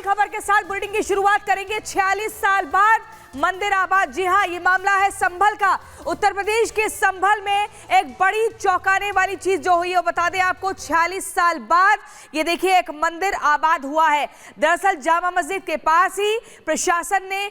खबर के साथ बुलेटिन की शुरुआत करेंगे। 46 साल बाद मंदिर आबाद। जी हां, ये मामला है संभल का। उत्तर प्रदेश के संभल में एक बड़ी चौंकाने वाली चीज जो हुई है वो बता दें आपको। 46 साल बाद ये देखिए एक मंदिर आबाद हुआ है। दरअसल जामा मस्जिद के पास ही प्रशासन ने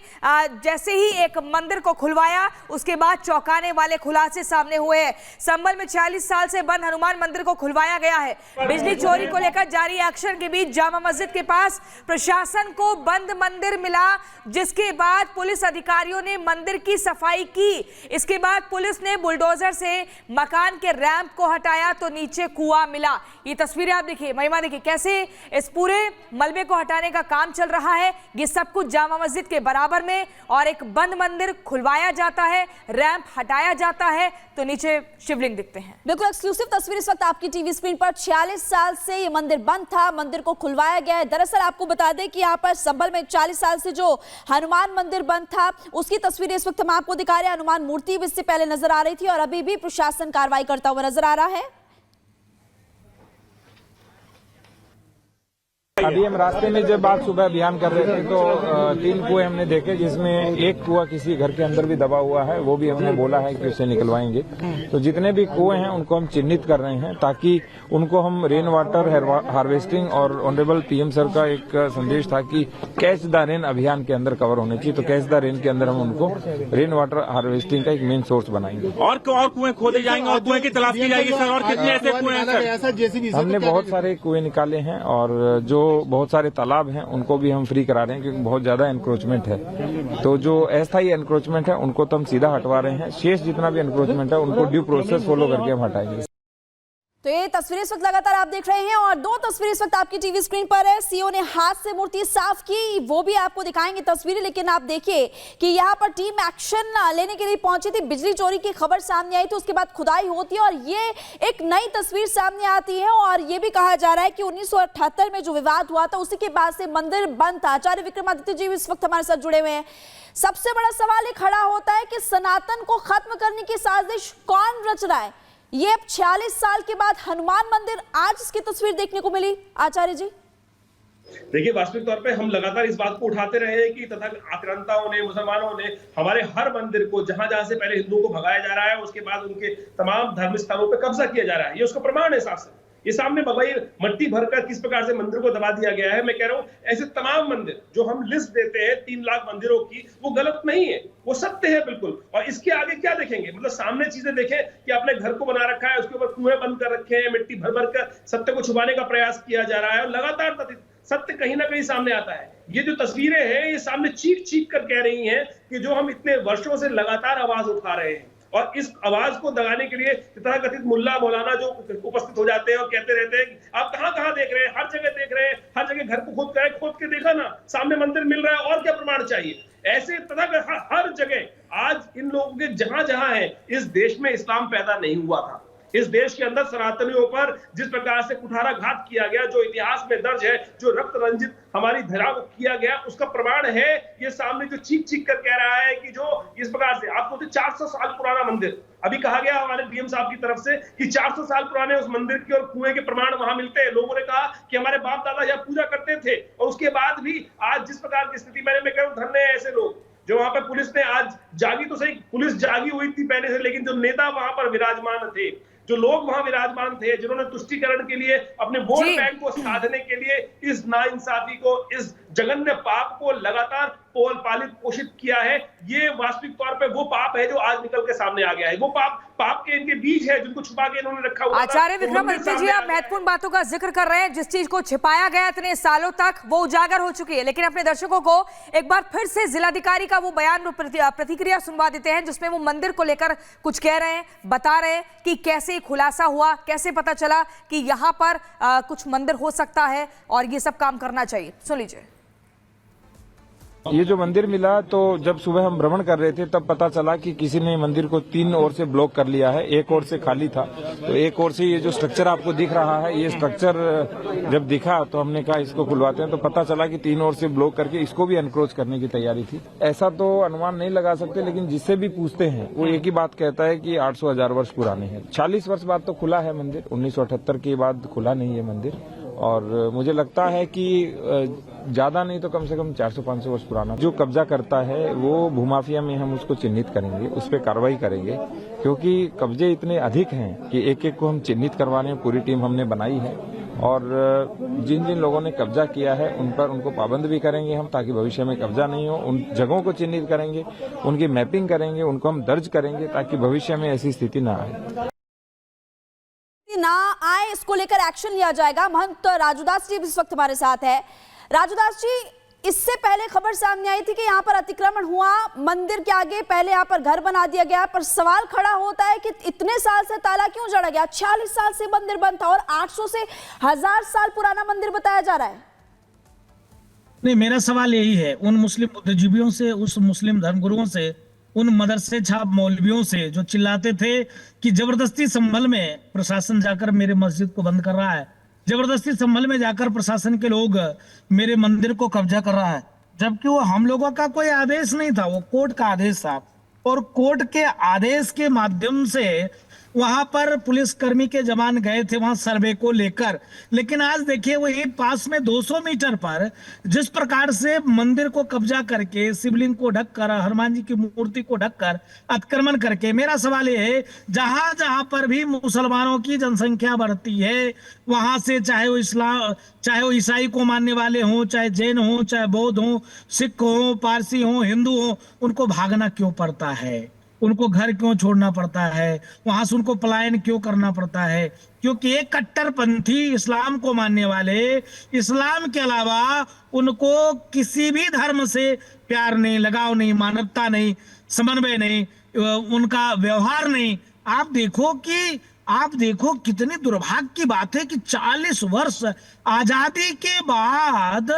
जैसे ही एक मंदिर को खुलवाया उसके बाद चौंकाने वाले खुलासे सामने हुए हैं। संभल में 46 साल से बंद हनुमान मंदिर को खुलवाया गया है। बिजली चोरी को लेकर जारी एक्शन के बीच जामा मस्जिद के पास प्रशासन को बंद मंदिर मिला, जिसके बाद पुलिस अधिकारियों ने मंदिर की सफाई की। इसके बाद पुलिस ने बुलडोजर से मकान के रैंप को हटाया तो नीचे कुआं मिला। ये तस्वीरें आप देखिए, महिमा देखिए कैसे इस पूरे मलबे को हटाने का काम चल रहा है। ये सब कुछ जामा मस्जिद के बराबर में, और एक बंद मंदिर खुलवाया जाता है, रैंप हटाया जाता है तो नीचे शिवलिंग दिखते हैं। बिल्कुल एक्सक्लूसिव तस्वीर इस वक्त आपकी टीवी स्क्रीन पर। 46 साल से ये मंदिर बंद था, मंदिर को खुलवाया गया है। दरअसल आपको बता दें कि यहाँ पर संभल में 40 साल से जो हनुमान मंदिर बंद था उसकी तस्वीरें इस वक्त हम आपको दिखा रहे हैं। हनुमान मूर्ति भी इससे पहले नजर आ रही थी और अभी भी प्रशासन कार्रवाई करता हुआ नजर आ रहा है। अभी हम रास्ते में जब आज सुबह अभियान कर रहे थे तो 3 कुएं हमने देखे, जिसमें एक कुआं किसी घर के अंदर भी दबा हुआ है, वो भी हमने बोला है कि उसे निकलवाएंगे। तो जितने भी कुएं हैं उनको हम चिन्हित कर रहे हैं ताकि उनको हम रेन वाटर हार्वेस्टिंग, और ऑनरेबल पीएम सर का एक संदेश था कि कैच द रेन अभियान के अंदर कवर होने चाहिए। तो कैच द रेन के अंदर हम उनको रेन वाटर हार्वेस्टिंग का एक मेन सोर्स बनाएंगे। और कुएं खोदे जाएंगे और कुएं की तलाश की जाएगी सर। और कितने ऐसे कुएं हैं सर? हमने बहुत सारे कुएं निकाले हैं और जो बहुत सारे तालाब हैं उनको भी हम फ्री करा रहे हैं क्योंकि बहुत ज्यादा एनक्रोचमेंट है। तो जो अस्थायी एनक्रोचमेंट है उनको तो हम सीधा हटवा रहे हैं। शेष जितना भी एनक्रोचमेंट है उनको ड्यू प्रोसेस फॉलो करके हम हटाएंगे। तो ये तस्वीरें इस वक्त लगातार आप देख रहे हैं और 2 तस्वीरें इस वक्त आपकी टीवी स्क्रीन पर है। सीओ ने हाथ से मूर्ति साफ की, वो भी आपको दिखाएंगे तस्वीरें। लेकिन आप देखिए कि यहाँ पर टीम एक्शन लेने के लिए पहुंची थी। बिजली चोरी की खबर सामने आई थी, उसके बाद खुदाई होती है और ये एक नई तस्वीर सामने आती है। और ये भी कहा जा रहा है कि 1978 में जो विवाद हुआ था उसी के बाद से मंदिर बंद था। आचार्य विक्रमादित्य जी इस वक्त हमारे साथ जुड़े हुए हैं। सबसे बड़ा सवाल ये खड़ा होता है कि सनातन को खत्म करने की साजिश कौन रच रहा है? ये अब 46 साल के बाद हनुमान मंदिर, आज इसकी तस्वीर देखने को मिली। आचार्य जी देखिए, वास्तविक तौर पे हम लगातार इस बात को उठाते रहे हैं कि तथा आक्रांताओं ने, मुसलमानों ने हमारे हर मंदिर को, जहां जहां से पहले हिंदुओं को भगाया जा रहा है उसके बाद उनके तमाम धार्मिक स्थानों पर कब्जा किया जा रहा है। ये उसका प्रमाण है साफ साफ। ये सामने भगवाई मट्टी भरकर किस प्रकार से मंदिर को दबा दिया गया है। मैं कह रहा हूं ऐसे तमाम मंदिर जो हम लिस्ट देते हैं 3 लाख मंदिरों की, वो गलत नहीं है, वो सत्य है बिल्कुल। और इसके आगे क्या देखेंगे? मतलब सामने चीजें देखें कि आपने घर को बना रखा है, उसके ऊपर कुएं बंद कर रखे हैं, मिट्टी भर भर कर सत्य को छुपाने का प्रयास किया जा रहा है और लगातार सत्य कहीं ना कहीं सामने आता है। ये जो तस्वीरें हैं ये सामने चीख चीख कर कह रही हैं कि जो हम इतने वर्षों से लगातार आवाज उठा रहे हैं, और इस आवाज को दबाने के लिए तथाकथित मुल्ला मौलाना जो उपस्थित हो जाते हैं और कहते रहते हैं कि आप कहां देख रहे हैं, हर जगह देख रहे हैं, हर जगह घर को खोद के देखा ना, सामने मंदिर मिल रहा है, और क्या प्रमाण चाहिए? ऐसे तथाकथित हर जगह आज इन लोगों के जहां जहां है, इस देश में इस्लाम पैदा नहीं हुआ था। इस देश के अंदर सनातनियों पर जिस प्रकार से कुठाराघात किया गया, जो इतिहास में दर्ज है, जो रक्त रंजित हमारी धरा को किया गया, उसका प्रमाण है ये सामने जो चीख चीख कर कह रहा है कि जो इस प्रकार से आपको 400 साल पुराना मंदिर, अभी कहा गया हमारे डीएम साहब की तरफ से कि 400 साल पुराने उस मंदिर के और कुएं के प्रमाण वहां मिलते हैं। लोगों ने कहा कि हमारे बाप दादा यहाँ पूजा करते थे, और उसके बाद भी आज जिस प्रकार की स्थिति, मैं कह रहा हूं धन्य है ऐसे लोग जो वहां पर पुलिस ने आज जागी, तो सही पुलिस जागी हुई थी पहले से, लेकिन जो नेता वहां पर विराजमान थे, जो लोग वहां विराजमान थे, जिन्होंने तुष्टीकरण के लिए, अपने वोट बैंक को साधने के लिए इस नाइंसाफी को, इस जघन्य पाप को लगातार पालित पोषित किया है, ये वास्तविक तौर पे वो पाप है जो आज निकल के सामने आ गया है। वो पाप के इनके बीज है जिनको छुपा के इन्होंने रखा हुआ। आचार्य विक्रमादित्य जी, आप महत्वपूर्ण बातों का जिक्र कर रहे हैं। जिस चीज को छिपाया गया इतने सालों तक वो उजागर हो चुकी है, लेकिन अपने दर्शकों को एक बार फिर से जिलाधिकारी का वो बयान, प्रतिक्रिया सुनवा देते हैं जिसमें वो मंदिर को लेकर कुछ कह रहे हैं, बता रहे हैं कि कैसे खुलासा हुआ, कैसे पता चला कि यहाँ पर कुछ मंदिर हो सकता है और ये सब काम करना चाहिए। सुन लीजिए। ये जो मंदिर मिला, तो जब सुबह हम भ्रमण कर रहे थे तब पता चला कि किसी ने मंदिर को 3 ओर से ब्लॉक कर लिया है। एक ओर से खाली था, तो एक ओर से ये जो स्ट्रक्चर आपको दिख रहा है, ये स्ट्रक्चर जब दिखा तो हमने कहा इसको खुलवाते हैं। तो पता चला कि 3 ओर से ब्लॉक करके इसको भी एनक्रोच करने की तैयारी थी। ऐसा तो अनुमान नहीं लगा सकते, लेकिन जिससे भी पूछते हैं वो एक ही बात कहता है कि 800-1000 वर्ष पुराने हैं। 40 वर्ष बाद तो खुला है मंदिर, 1978 के बाद खुला नहीं है मंदिर। और मुझे लगता है कि ज्यादा नहीं तो कम से कम 400-500 वर्ष पुराना जो कब्जा करता है वो भूमाफिया में हम उसको चिन्हित करेंगे, उस पर कार्रवाई करेंगे, क्योंकि कब्जे इतने अधिक हैं कि एक एक को हम चिन्हित करवाने पूरी टीम हमने बनाई है। और जिन जिन लोगों ने कब्जा किया है उन पर उनको पाबंद भी करेंगे हम, ताकि भविष्य में कब्जा नहीं हो। उन जगहों को चिन्हित करेंगे, उनकी मैपिंग करेंगे, उनको हम दर्ज करेंगे, ताकि भविष्य में ऐसी स्थिति ना आए ना आए इसको लेकर एक्शन लिया जाएगा। महंत राजूदास जी इस वक्त हमारे साथ है। राजूदास जी, इससे पहले खबर सामने आई थी कि यहाँ पर अतिक्रमण हुआ, मंदिर के आगे पहले यहाँ पर घर बना दिया गया, पर सवाल खड़ा होता है कि इतने साल से ताला क्यों जड़ा गया? 46 साल से मंदिर बंद था और 800 से 1000 साल पुराना मंदिर बताया जा रहा है। नहीं, मेरा सवाल यही है, उन मुस्लिम बुद्धिजीवियों से, उस मुस्लिम धर्मगुरुओं से, उन मदरसे छाप मौलवियों से जो चिल्लाते थे कि जबरदस्ती संभल में प्रशासन जाकर मेरे मस्जिद को बंद कर रहा है, जबरदस्ती संभल में जाकर प्रशासन के लोग मेरे मंदिर को कब्जा कर रहा है, जबकि वो हम लोगों का कोई आदेश नहीं था, वो कोर्ट का आदेश था। और कोर्ट के आदेश के माध्यम से वहां पर पुलिसकर्मी के जवान गए थे वहां सर्वे को लेकर। लेकिन आज देखिए वही पास में 200 मीटर पर जिस प्रकार से मंदिर को कब्जा करके, शिवलिंग को ढककर, हनुमान जी की मूर्ति को ढककर अतिक्रमण करके, मेरा सवाल ये है, जहां जहां पर भी मुसलमानों की जनसंख्या बढ़ती है वहां से, चाहे वो ईसाई को मानने वाले हों, चाहे जैन हों, चाहे बौद्ध हों, सिख हों, पारसी हों, हिंदू हों, उनको भागना क्यों पड़ता है? उनको घर क्यों छोड़ना पड़ता है? वहां से उनको पलायन क्यों करना पड़ता है? क्योंकि एक कट्टरपंथी इस्लाम को मानने वाले, इस्लाम के अलावा उनको किसी भी धर्म से प्यार नहीं, लगाव नहीं, मानवता नहीं, समन्वय नहीं, उनका व्यवहार नहीं। आप देखो कितनी दुर्भाग्य की बात है कि 40 वर्ष आजादी के बाद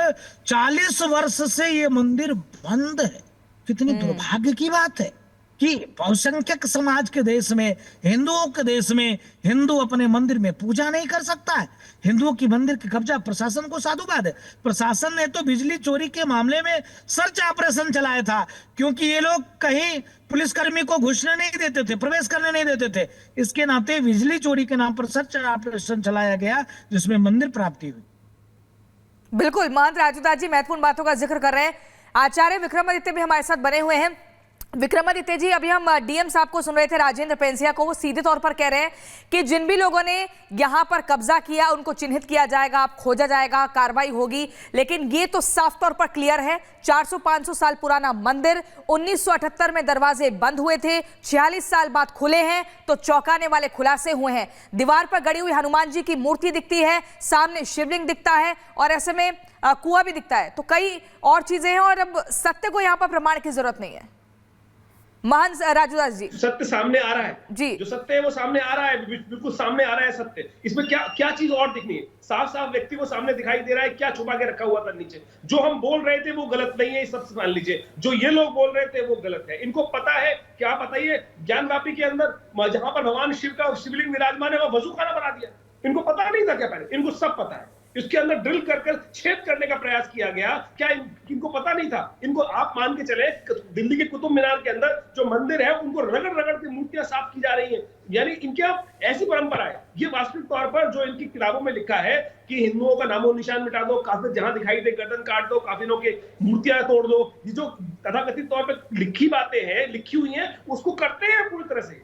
40 वर्ष से ये मंदिर बंद है। कितनी दुर्भाग्य की बात है कि बहुसंख्यक समाज के देश में, हिंदुओं के देश में, हिंदू अपने मंदिर में पूजा नहीं कर सकता है। हिंदुओं की मंदिर का कब्जा प्रशासन को साधुवाद है। प्रशासन ने तो बिजली चोरी के मामले में सर्च ऑपरेशन चलाया था, क्योंकि ये लोग कहीं पुलिसकर्मी को घुसने नहीं देते थे, प्रवेश करने नहीं देते थे। इसके नाते बिजली चोरी के नाम पर सर्च ऑपरेशन चलाया गया, जिसमें मंदिर प्राप्ति हुई। बिल्कुल, महंत राजूदास जी महत्वपूर्ण बातों का जिक्र कर रहे हैं। आचार्य विक्रमादित्य भी हमारे साथ बने हुए हैं। विक्रमादित्य जी, अभी हम डीएम साहब को सुन रहे थे, राजेंद्र पेंसिया को। वो सीधे तौर पर कह रहे हैं कि जिन भी लोगों ने यहां पर कब्जा किया उनको चिन्हित किया जाएगा, खोजा जाएगा, कार्रवाई होगी। लेकिन ये तो साफ तौर पर क्लियर है, 400-500 साल पुराना मंदिर 1978 में दरवाजे बंद हुए थे, 46 साल बाद खुले हैं तो चौंकाने वाले खुलासे हुए हैं। दीवार पर गड़ी हुई हनुमान जी की मूर्ति दिखती है, सामने शिवलिंग दिखता है और ऐसे में कुआं भी दिखता है, तो कई और चीजें हैं और अब सत्य को यहाँ पर प्रमाण की जरूरत नहीं है। महंत राजूदास जी, सत्य सामने आ रहा है जी, जो सत्य है वो सामने आ रहा है, बिल्कुल सामने आ रहा है सत्य। इसमें क्या चीज और दिखनी है? साफ साफ व्यक्ति को सामने दिखाई दे रहा है, क्या छुपा के रखा हुआ था नीचे। जो हम बोल रहे थे वो गलत नहीं है, सब मान लीजिए। जो ये लोग बोल रहे थे वो गलत है। इनको पता है, क्या बताइए, ज्ञानवापी के अंदर जहां पर भगवान शिव का शिवलिंग विराजमान है वहां वजू खाना बना दिया। इनको पता नहीं था क्या? पहले इनको सब पता है। इसके अंदर ड्रिल कर छेद करने का प्रयास किया गया। क्या इनको पता नहीं था? इनको आप मान के चले, दिल्ली के कुतुब मीनार के अंदर जो मंदिर है उनको रगड़ रगड़ के मूर्तियां साफ की जा रही हैं। यानी इनके अब ऐसी परंपरा है। ये वास्तविक तौर पर जो इनकी किताबों में लिखा है कि हिंदुओं का नामो निशान मिटा दो, काफिर जहां दिखाई दे गर्दन काट दो, काफिरों के मूर्तियां तोड़ दो, ये जो तथाकथित तौर पर लिखी बातें हैं, लिखी हुई हैं, उसको करते हैं पूरी तरह से।